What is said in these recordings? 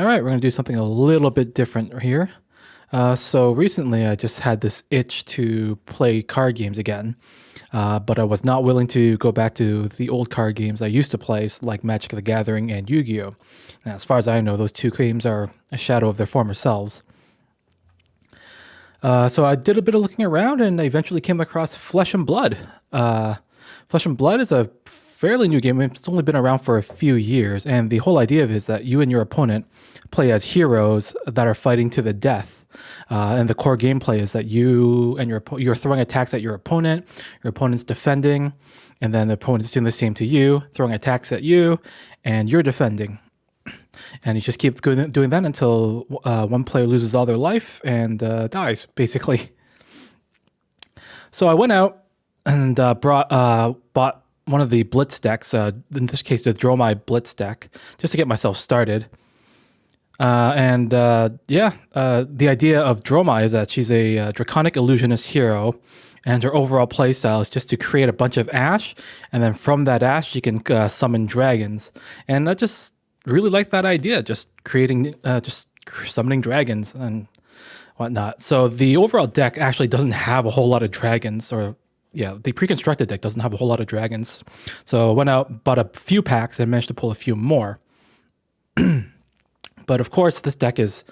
All right, we're going to do something a little bit different here. So recently, I just had this itch to play card games again, but I was not willing to go back to the old card games I used to play, like Magic the Gathering and Yu-Gi-Oh! And as far as I know, those two games are a shadow of their former selves. So I did a bit of looking around, and I eventually came across Flesh and Blood. Flesh and Blood is a fairly new game. It's only been around for a few years, and the whole idea of it is that you and your opponent play as heroes that are fighting to the death. And the core gameplay is that you're throwing attacks at your opponent's defending, and then the opponent's doing the same to you, throwing attacks at you, and you're defending. And you just keep doing that until one player loses all their life and dies, basically. So I went out and bought one of the Blitz decks, in this case the Dromai Blitz deck, just to get myself started. The idea of Dromai is that she's a draconic illusionist hero, and her overall playstyle is just to create a bunch of ash, and then from that ash she can summon dragons. And I just really like that idea, just summoning dragons and whatnot. So the overall deck actually doesn't have a whole lot of dragons, the pre-constructed deck doesn't have a whole lot of dragons. So I went out, bought a few packs, and managed to pull a few more. But of course, this deck is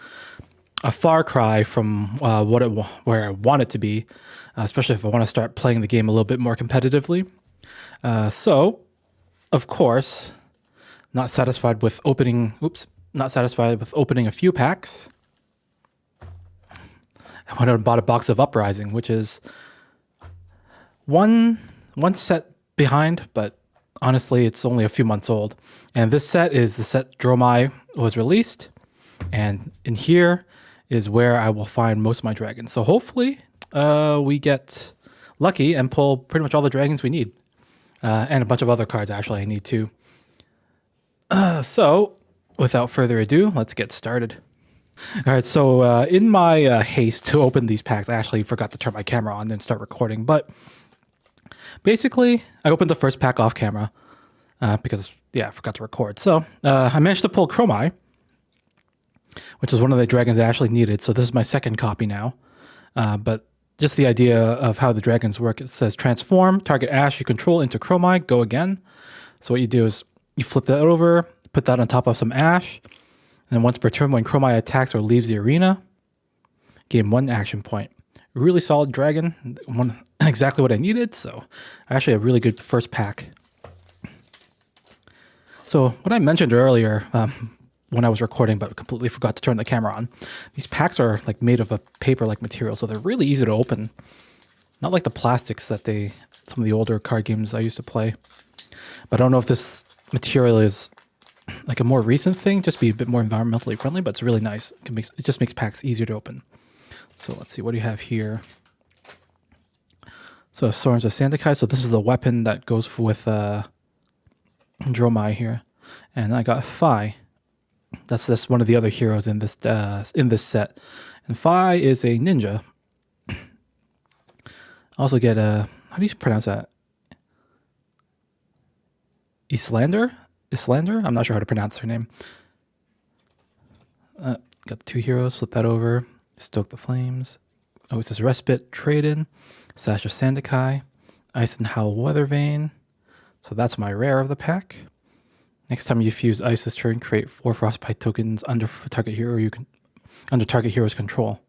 a far cry from where I want it to be, especially if I want to start playing the game a little bit more competitively. So, of course, not satisfied with opening a few packs, I went out and bought a box of Uprising, which is one set behind, but honestly, it's only a few months old. And this set is the set Dromai was released, and in here is where I will find most of my dragons. So hopefully, we get lucky and pull pretty much all the dragons we need, and a bunch of other cards actually I need too. So without further ado, let's get started. All right, so in my haste to open these packs, I actually forgot to turn my camera on and start recording. But basically, I opened the first pack off camera because, I forgot to record. So I managed to pull Dromai, which is one of the dragons I actually needed. So this is my second copy now. But just the idea of how the dragons work, it says transform, target ash you control into Dromai, go again. So what you do is you flip that over, put that on top of some ash, and then once per turn, when Dromai attacks or leaves the arena, gain 1 action point. Really solid dragon, exactly what I needed, so actually a really good first pack. So what I mentioned earlier when I was recording but completely forgot to turn the camera on, these packs are like made of a paper-like material, so they're really easy to open. Not like the plastics that some of the older card games I used to play. But I don't know if this material is like a more recent thing, just be a bit more environmentally friendly, but it's really nice. It just makes packs easier to open. So let's see, what do you have here? So Swords of Sandakai. So this is the weapon that goes with Dromai here. And I got Phi. That's one of the other heroes in this set. And Phi is a ninja. I also get how do you pronounce that? Islander? I'm not sure how to pronounce her name. Got the 2 heroes, flip that over, stoke the flames. Oh, it says Respite, Trade-in, Sash of Sandakai, Ice and Howl Weathervane. So that's my rare of the pack. Next time you fuse Ice this turn, create 4 Frostbite tokens under target hero's control.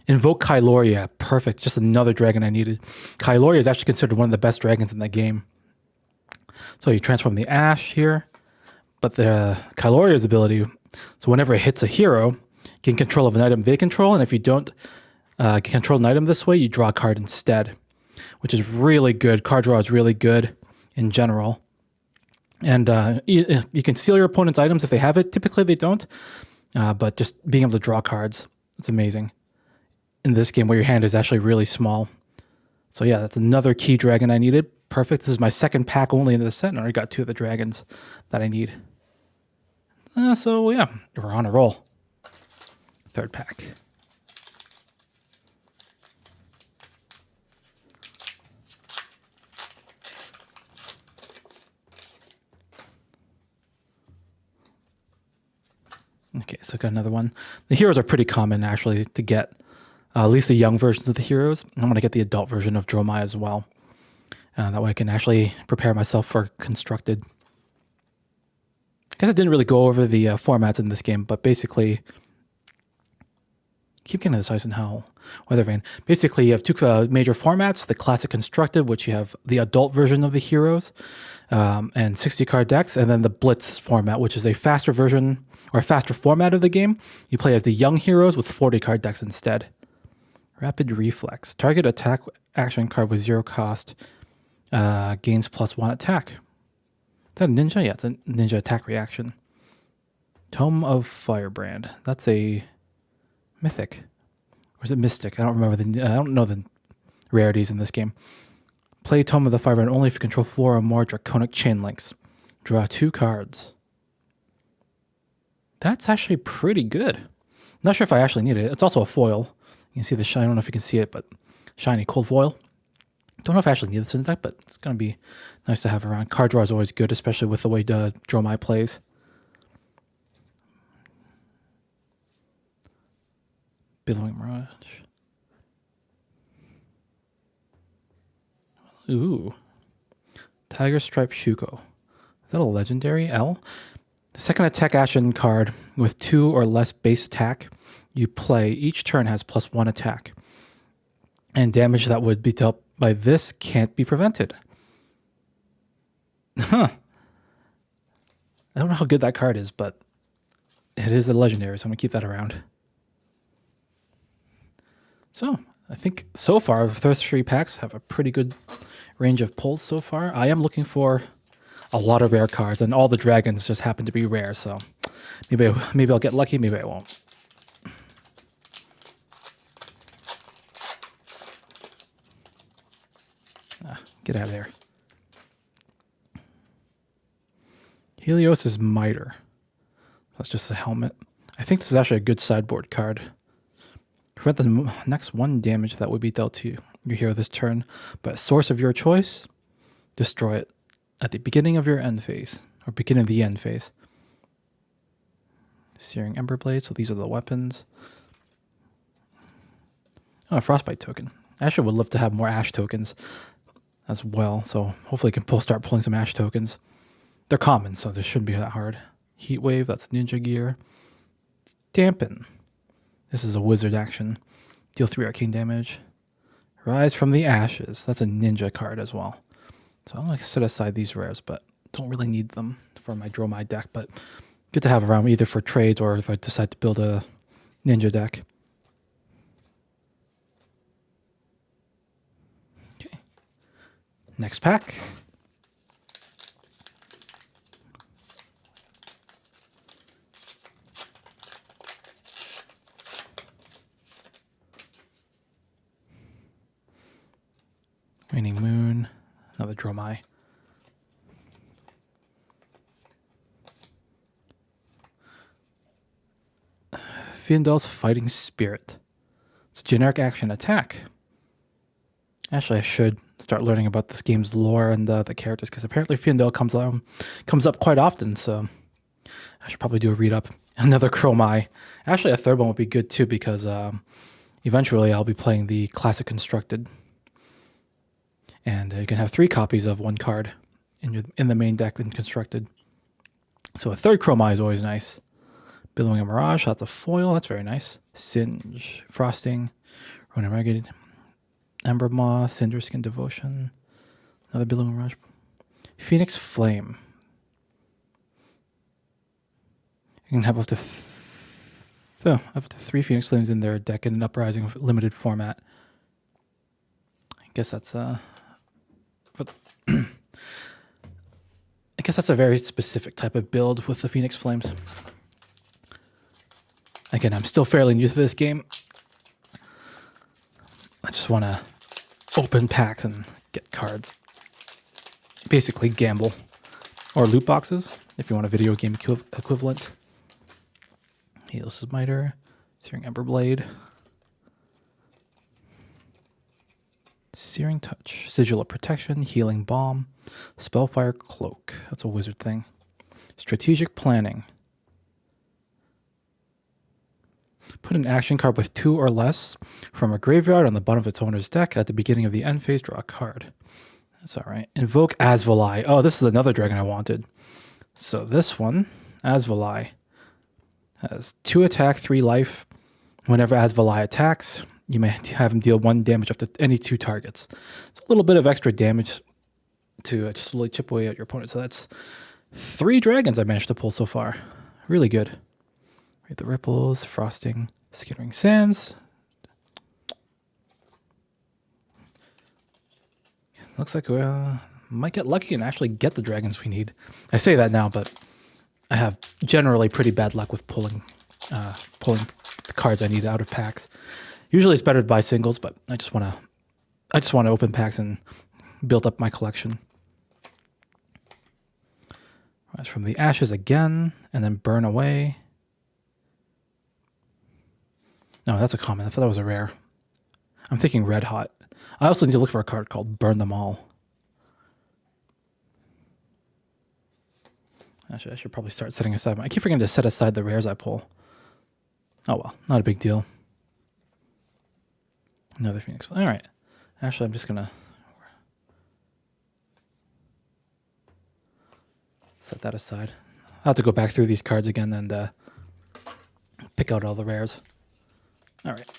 Invoke Kyloria, perfect, just another dragon I needed. Kyloria is actually considered one of the best dragons in the game. So you transform the ash here, but the Kyloria's ability, so whenever it hits a hero, gain control of an item they control, and if you don't control an item this way, you draw a card instead, which is really good. Card draw is really good in general. And you can steal your opponent's items if they have it. Typically they don't, but just being able to draw cards, it's amazing. In this game where your hand is actually really small. So yeah, that's another key dragon I needed. Perfect. This is my second pack only in the set, and I already got 2 of the dragons that I need. So yeah, we're on a roll. Third pack. Okay, so got another one. The heroes are pretty common actually to get. At least the young versions of the heroes. I'm going to get the adult version of Dromai as well. That way I can actually prepare myself for constructed. I guess I didn't really go over the formats in this game, but basically, keep getting this Eisenhower Weather Vane. Basically, you have two major formats: the classic constructed, which you have the adult version of the heroes, and 60 card decks, and then the Blitz format, which is a faster version or a faster format of the game. You play as the young heroes with 40 card decks instead. Rapid Reflex. Target attack action card with 0 cost gains +1 attack. Is that a ninja? Yeah, it's a ninja attack reaction. Tome of Firebrand. That's a mythic. Or is it mystic? I don't remember I don't know the rarities in this game. Play Tome of the Firebrand only if you control 4 or more draconic chain links. Draw 2 cards. That's actually pretty good. Not sure if I actually need it. It's also a foil. You can see the shine. I don't know if you can see it, but shiny cold foil. Don't know if I actually need this in the deck, but it's going to be nice to have around. Card draw is always good, especially with the way Dromai plays. Billowing Mirage. Ooh. Tiger Stripe Shuko. Is that a legendary L? The second attack action card with 2 or less base attack you play each turn has +1 attack. And damage that would be dealt by this can't be prevented. Huh. I don't know how good that card is, but it is a legendary, so I'm going to keep that around. So, I think so far, the first 3 packs have a pretty good range of pulls so far. I am looking for a lot of rare cards, and all the dragons just happen to be rare, so maybe I'll get lucky, maybe I won't. Get out of there. Helios' Miter. That's just a helmet. I think this is actually a good sideboard card. Prevent the next 1 damage that would be dealt to your hero this turn, but a source of your choice, destroy it at the beginning of your end phase, or beginning of the end phase. Searing Ember Blade, so these are the weapons. Oh, a Frostbite token. I actually would love to have more Ash tokens as well, so hopefully I can start pulling some Ash tokens. They're common, so this shouldn't be that hard. Heat Wave, that's Ninja Gear. Dampen. This is a wizard action. Deal 3 arcane damage. Rise from the Ashes. That's a ninja card as well. So I'm going to set aside these rares, but don't really need them for my Dromai deck, but good to have around either for trades or if I decide to build a ninja deck. Okay. Next pack. Waning Moon, another Dromai. Fiandel's Fighting Spirit. It's a generic action attack. Actually, I should start learning about this game's lore and the characters, because apparently Fiandel comes up quite often, so I should probably do a read-up. Another Chromai. Actually, a third one would be good too, because eventually I'll be playing the Classic Constructed. And you can have 3 copies of 1 card in the main deck when constructed. So a third Chromai is always nice. Billowing Mirage, that's a foil. That's very nice. Singe, Frosting, Ronin Ragged, Ember Maw, Cinderskin Devotion, another Billowing Mirage. Phoenix Flame. You can have up to 3 Phoenix Flames in their deck in an Uprising limited format. I guess that's I guess that's a very specific type of build with the Phoenix Flames. Again, I'm still fairly new to this game. I just want to open packs and get cards. Basically gamble. Or loot boxes, if you want a video game equivalent. Helios' Miter, Searing Ember Blade. Searing Touch, Sigil of Protection, Healing Balm, Spellfire Cloak. That's a wizard thing. Strategic Planning. Put an action card with 2 or less from a graveyard on the bottom of its owner's deck. At the beginning of the end phase, draw a card. That's all right. Invoke Asvolai. Oh, this is another dragon I wanted. So this one, Asvolai, has 2 attack, 3 life. Whenever Asvolai attacks, you may have him deal 1 damage up to any 2 targets. It's a little bit of extra damage to just slowly chip away at your opponent. So that's 3 dragons I managed to pull so far. Really good. Read the ripples, frosting, skittering sands. Looks like we might get lucky and actually get the dragons we need. I say that now, but I have generally pretty bad luck with pulling the cards I need out of packs. Usually it's better to buy singles, but I just want to open packs and build up my collection. Rise from the ashes again, and then burn away. No, that's a common. I thought that was a rare. I'm thinking red hot. I also need to look for a card called Burn Them All. Actually, I should probably start setting aside. I keep forgetting to set aside the rares I pull. Oh well, not a big deal. Another Phoenix. All right. Actually, I'm just going to set that aside. I'll have to go back through these cards again and pick out all the rares. All right.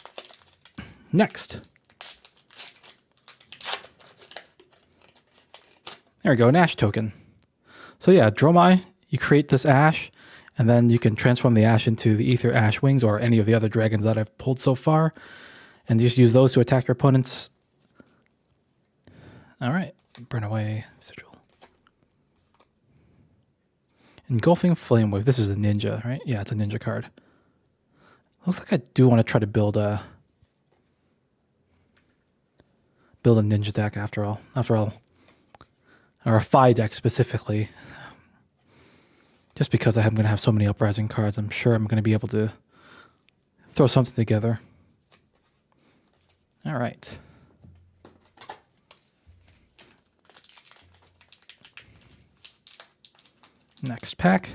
Next. There we go, an ash token. So yeah, Dromai, you create this ash, and then you can transform the ash into the Ether Ash Wings or any of the other dragons that I've pulled so far, and just use those to attack your opponents. All right, burn away, sigil. Engulfing Flame Wave. This is a ninja, right? Yeah, it's a ninja card. Looks like I do want to try to build a ninja deck after all. Or a Phi deck specifically. Just because I'm going to have so many Uprising cards, I'm sure I'm going to be able to throw something together. All right. Next pack.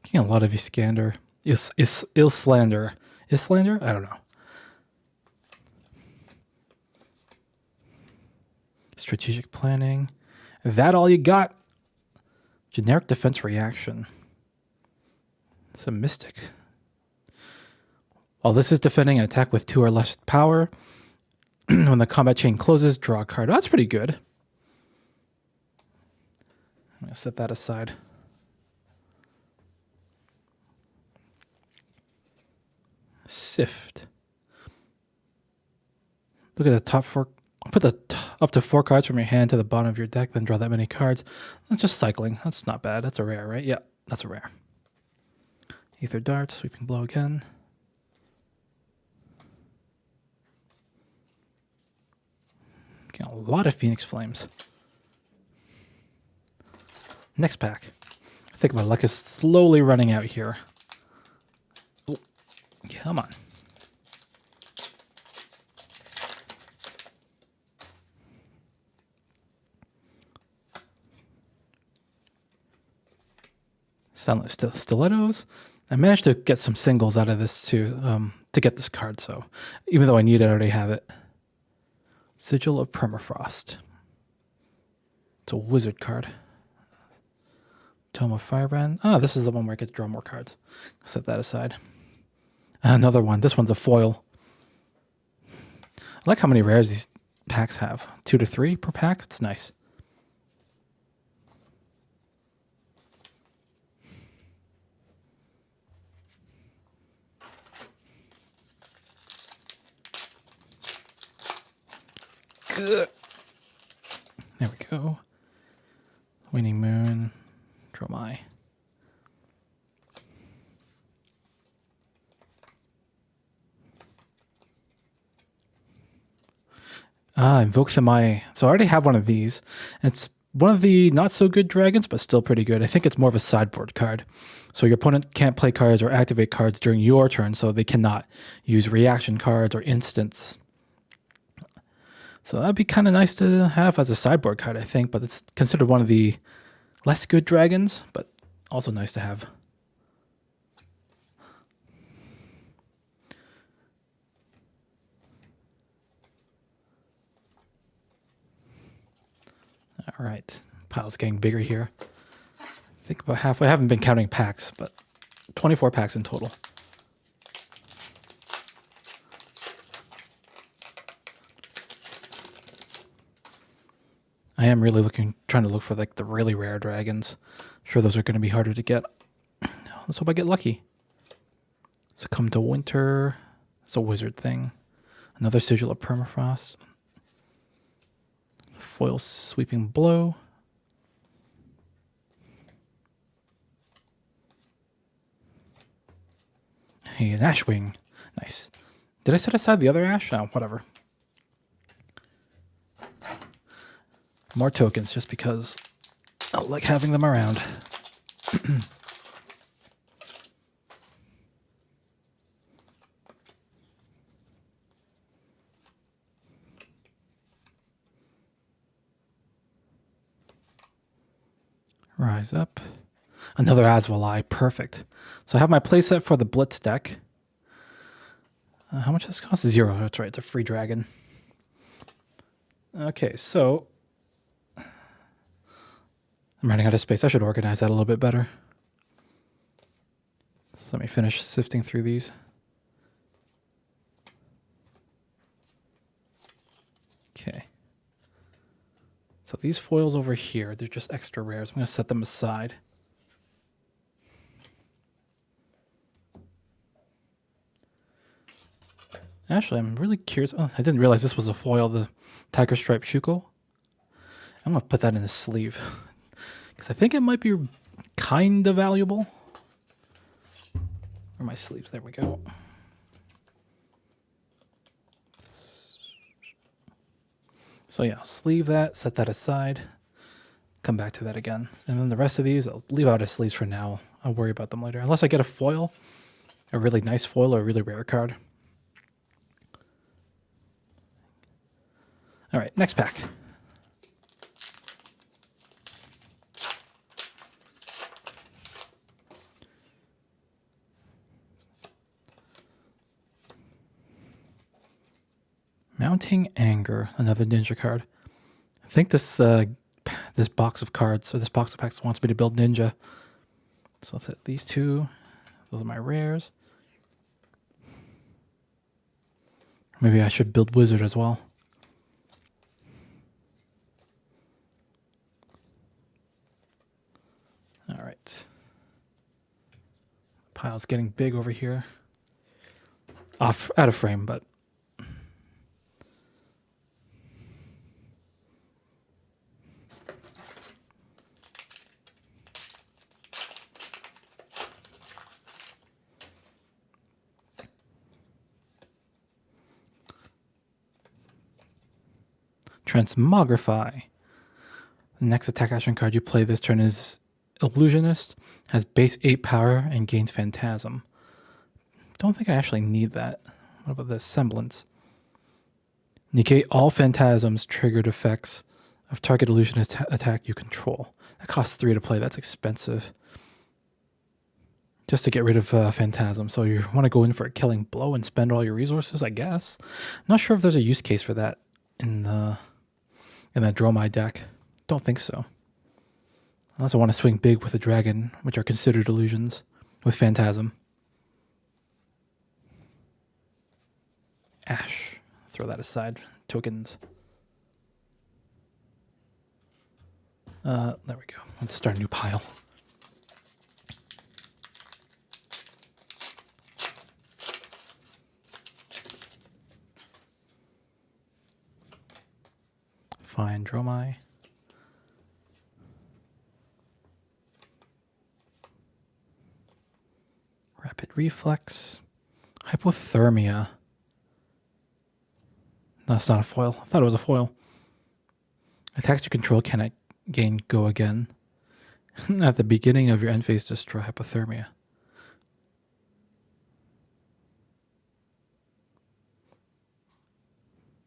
Getting a lot of Iskander. Islander. Islander? I don't know. Strategic planning. That all you got? Generic defense reaction. It's a mystic. While this is defending an attack with 2 or less power, when the combat chain closes, draw a card. Oh, that's pretty good. I'm going to set that aside. Sift. Look at the top 4. Put up to 4 cards from your hand to the bottom of your deck, then draw that many cards. That's just cycling. That's not bad. That's a rare, right? Yeah, that's a rare. Ether Dart, Sweeping Blow again. Getting a lot of Phoenix Flames. Next pack. I think my luck is slowly running out here. Ooh, come on. Sunlit Stilettos. I managed to get some singles out of this to get this card, so even though I need it, I already have it. Sigil of Permafrost. It's a wizard card. Tome of Firebrand. Ah, this is the one where I get to draw more cards. I'll set that aside. Another one. This one's a foil. I like how many rares these packs have. 2 to 3 per pack. It's nice. There we go. Waning Moon. Dromai. Invoke Thamai. So I already have one of these. It's one of the not so good dragons, but still pretty good. I think it's more of a sideboard card. So your opponent can't play cards or activate cards during your turn, so they cannot use reaction cards or instants. So that'd be kind of nice to have as a sideboard card, I think, but it's considered one of the less good dragons, but also nice to have. All right, pile's getting bigger here. I think about halfway. I haven't been counting packs, but 24 packs in total. I am really trying to look for like the really rare dragons. I'm sure those are going to be harder to get. Let's hope I get lucky. Succumb to Winter. It's a wizard thing. Another Sigil of Permafrost. Foil Sweeping Blow. Hey, an Ashwing. Nice. Did I set aside the other Ash? Oh, whatever. More tokens just because I like having them around. Rise up. Another Asvalai. Perfect. So I have my playset for the Blitz deck. How much does this cost? 0. That's right. It's a free dragon. Okay, so I'm running out of space. I should organize that a little bit better. So let me finish sifting through these. Okay. So these foils over here, they're just extra rares. I'm going to set them aside. Actually, I'm really curious. Oh, I didn't realize this was a foil, the Tiger Stripe Shuko. I'm going to put that in a sleeve because I think it might be kind of valuable. Where are my sleeves? There we go. So yeah, sleeve that, set that aside, come back to that again. And then the rest of these, I'll leave out as sleeves for now. I'll worry about them later. Unless I get a foil, a really nice foil or a really rare card. All right, next pack. Mounting Anger, another ninja card. I think this this box of cards, or this box of packs wants me to build ninja. So these two, those are my rares. Maybe I should build wizard as well. All right. Pile's getting big over here. Out of frame, but Transmogrify. The next attack action card you play this turn is Illusionist. Has base 8 power and gains Phantasm. Don't think I actually need that. What about the Semblance? Negate all Phantasms triggered effects of target Illusionist attack you control. That costs 3 to play. That's expensive. Just to get rid of Phantasm. So you want to go in for a killing blow and spend all your resources, I guess. I'm not sure if there's a use case for that in that Dromai deck. Don't think so. Unless I want to swing big with a dragon, which are considered illusions, with Phantasm. Ash. Throw that aside. Tokens. There we go. Let's start a new pile. Fine, Dromai. Rapid Reflex. Hypothermia. No, that's not a foil. I thought it was a foil. Attacks you control cannot gain go again. At the beginning of your end phase, destroy Hypothermia.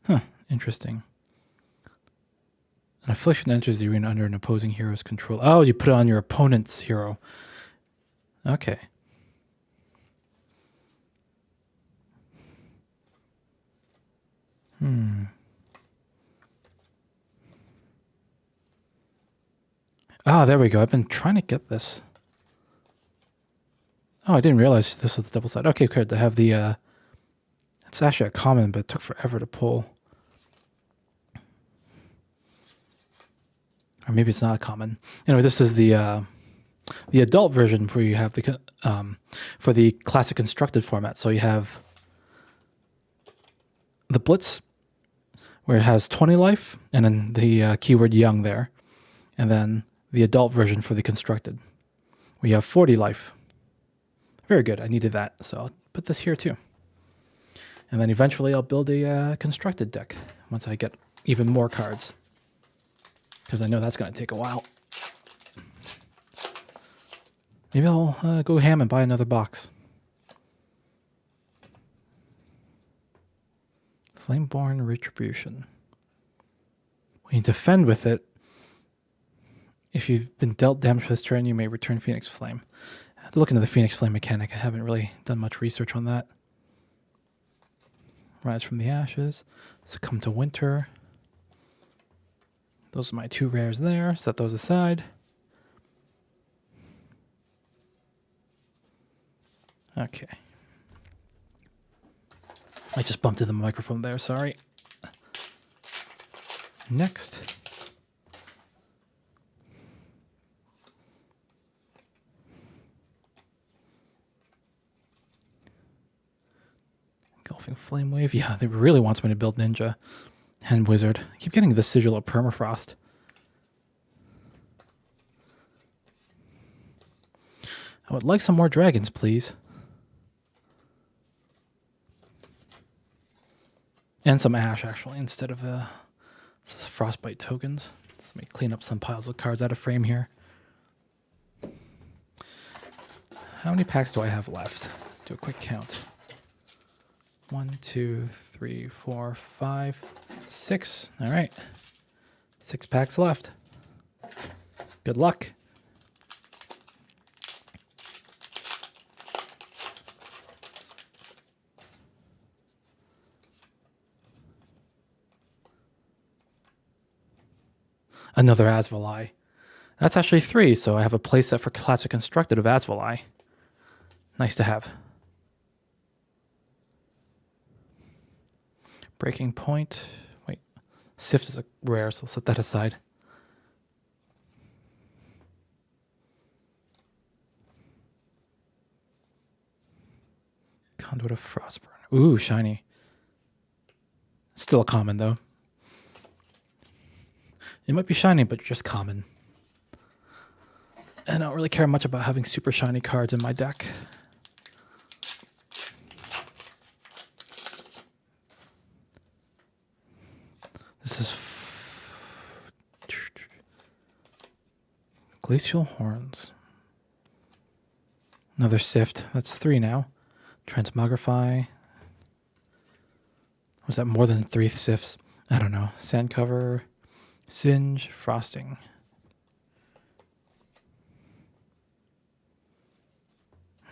Huh, interesting. An affliction enters the arena under an opposing hero's control. Oh, you put it on your opponent's hero. Okay. Ah, there we go. I've been trying to get this. Oh, I didn't realize this was the double side. Okay, good. To have the, it's actually a common, but it took forever to pull. Or maybe it's not a common. Anyway, this is the adult version where you have the, for the classic constructed format. So you have the Blitz, where it has 20 life, and then the keyword young there. And then the adult version for the constructed, where you have 40 life. Very good. I needed that, so I'll put this here too. And then eventually I'll build a constructed deck once I get even more cards, because I know that's going to take a while. Maybe I'll go ham and buy another box. Flameborn Retribution. When you defend with it, if you've been dealt damage for this turn, you may return Phoenix Flame. I have to look into the Phoenix Flame mechanic. I haven't really done much research on that. Rise from the Ashes. Succumb to Winter. Those are my 2 rares there. Set those aside. Okay. I just bumped into the microphone there, sorry. Next. Engulfing Flame Wave. Yeah, they really wants me to build Ninja and Wizard. I keep getting the Sigil of Permafrost. I would like some more dragons, please. And some Ash, actually, instead of Frostbite tokens. Let me clean up some piles of cards out of frame here. How many packs do I have left? Let's do a quick count. 1, 2, 3, 4, 5, 6. All right. 6 packs left. Good luck. Another Asvalai. That's actually 3, so I have a playset for Classic Constructed of Asvalai. Nice to have. Breaking Point. Wait, Sift is a rare, so I'll set that aside. Conduit of Frostburn. Ooh, shiny. Still a common, though. It might be shiny, but just common. And I don't really care much about having super shiny cards in my deck. This is Glacial Horns. Another Sift. That's 3 now. Transmogrify. Was that more than 3 Sifts? I don't know. Sand Cover. Singe. Frosting.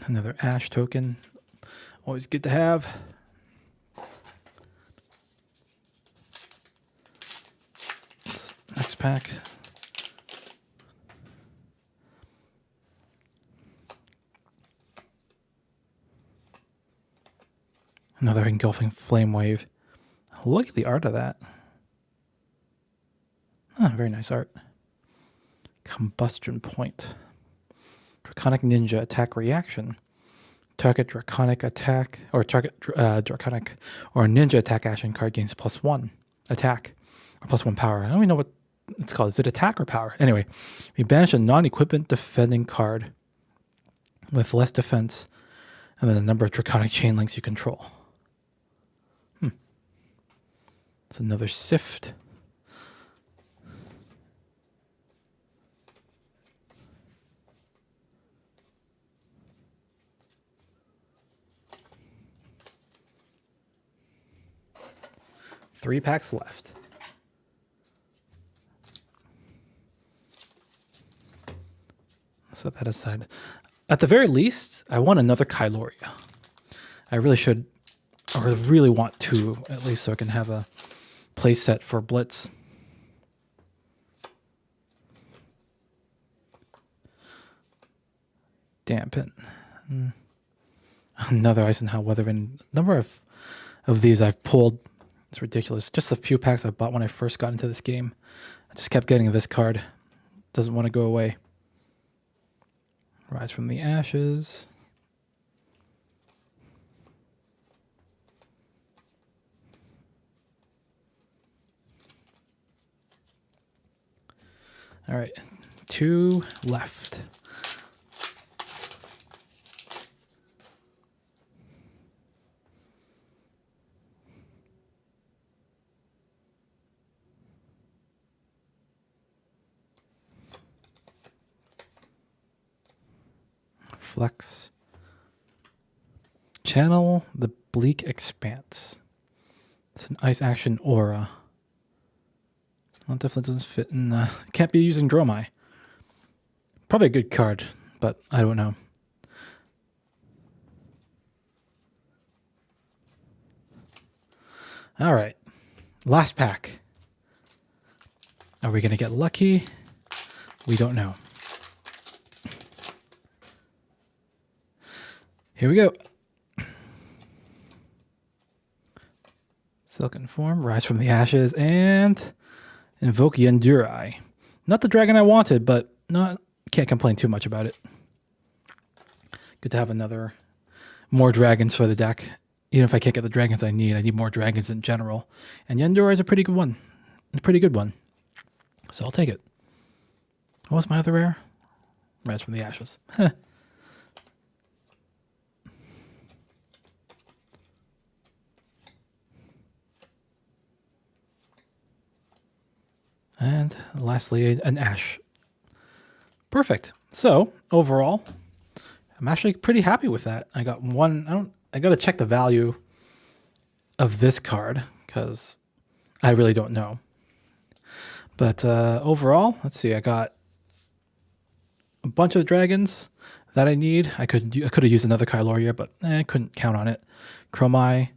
Another Ash token. Always good to have. Next pack. Another Engulfing Flame Wave. Look at the art of that. Ah, very nice art. Combustion Point. Draconic Ninja attack reaction. Target Draconic attack or target Draconic or Ninja attack action card gains +1 attack or +1 power. I don't even know what it's called. Is it attack or power? Anyway, you banish a non-equipment defending card with less defense and then the number of Draconic chain links you control. It's another Sift. Three packs left. set that aside. At the very least, I want another Kyloria. I really should, or really want two, at least, so I can have a play set for Blitz. Dampen. Another Eisenhower Weatherman. Number of these I've pulled. It's ridiculous. Just a few packs I bought when I first got into this game. I just kept getting this card. Doesn't want to go away. Rise from the Ashes. All right, 2 left. Flex. Channel the Bleak Expanse. It's an ice action aura. Well, it definitely doesn't fit in. Can't be using Dromai. Probably a good card, but I don't know. All right. Last pack. Are we going to get lucky? We don't know. Here we go. Silken Form, Rise from the Ashes, and Invoke Yanduri. Not the dragon I wanted, but can't complain too much about it. Good to have more dragons for the deck. Even if I can't get the dragons I need more dragons in general. And Yanduri is a pretty good one. So I'll take it. What was my other rare? Rise from the Ashes. And lastly, an Ash. Perfect. So overall, I'm actually pretty happy with that. I got one. I got to check the value of this card because I really don't know. But overall, let's see. I got a bunch of dragons that I need. I could have used another Kyloria, but I couldn't count on it. Dromai.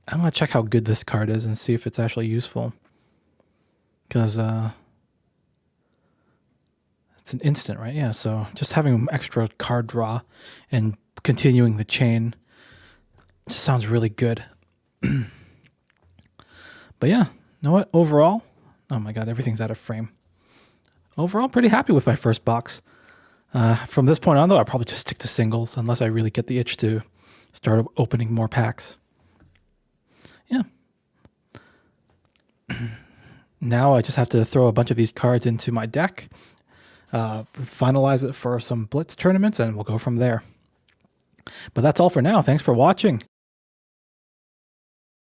I'm gonna check how good this card is and see if it's actually useful. Because it's an instant, right? Yeah, so just having extra card draw and continuing the chain just sounds really good. But yeah, you know what? Overall, oh my god, everything's out of frame. Overall, pretty happy with my first box. From this point on, though, I'll probably just stick to singles unless I really get the itch to start opening more packs. Yeah. Now I just have to throw a bunch of these cards into my deck, finalize it for some Blitz tournaments, and we'll go from there. But that's all for now. Thanks for watching.